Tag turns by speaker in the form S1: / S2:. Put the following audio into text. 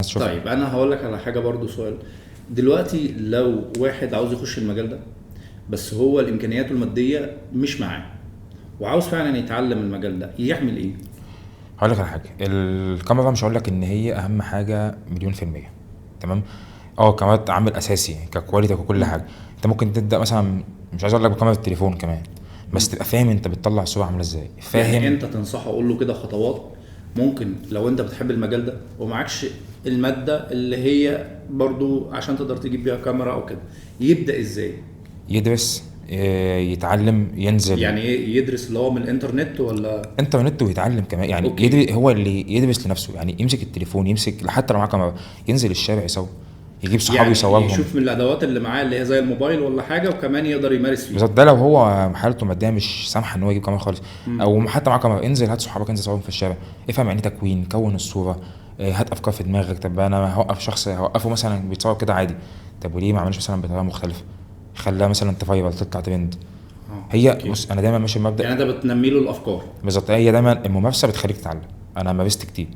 S1: تشوفها.
S2: طيب انا هقول لك على حاجه برضو، سؤال دلوقتي لو واحد عاوز يخش المجال ده بس هو الامكانيات الماديه مش معاه وعاوز فعلا يتعلم المجال ده، يعمل ايه؟
S1: هقول لك على حاجه، الكاميرا مش هقول لك ان هي اهم حاجه مليون في الميه، تمام. الكاميرا عامل اساسي ككواليتي وكل حاجه. انت ممكن تبدا مثلا، مش عايز اقول لك بكاميرا التليفون كمان، بس تبقى فاهم انت بتطلع صوره عامله ازاي،
S2: يعني
S1: فاهم.
S2: انت تنصحه، اقول له كده خطوات ممكن لو انت بتحب المجال ده ومعكش الماده اللي هي برضو عشان تقدر تجيب بيها كاميرا او كده، يبدا ازاي؟
S1: يدرس، يتعلم، ينزل
S2: يعني ايه يدرس؟ اللي هو من الانترنت ولا؟
S1: انترنت ويتعلم كمان، يعني
S2: اوكي.
S1: يدرس، هو اللي يدرس لنفسه، يعني يمسك التليفون، يمسك حتى لو معاه كاميرا، ينزل الشارع يصور، يجيب صحابه
S2: يعني
S1: يصورهم.
S2: يشوف من الادوات اللي معاه اللي هي زي الموبايل ولا حاجه، وكمان يقدر يمارس فيه.
S1: بالظبط، ده لو هو حالته الماديه مش سامحه ان هو يجيب كاميرا خالص، او حتى معاه كاميرا، انزل هات صحابك، انزل صورهم في الشارع، افهم يعني تكوين، كون الصوره، هات افكار في دماغك. طب انا هوقف شخص، هوقفه مثلا بيتصور كده عادي، طب وليه ما عملش مثلا بطريقه مختلفه، خلاها مثلا تفايرل، تطلع ترند. هي
S2: اوكي.
S1: بص، انا دايما ماشي
S2: يعني
S1: بمبدا.
S2: انت بتنمي له الافكار.
S1: بالظبط، هي دايما الممارسه بتخليك تتعلم. انا مارست كتير.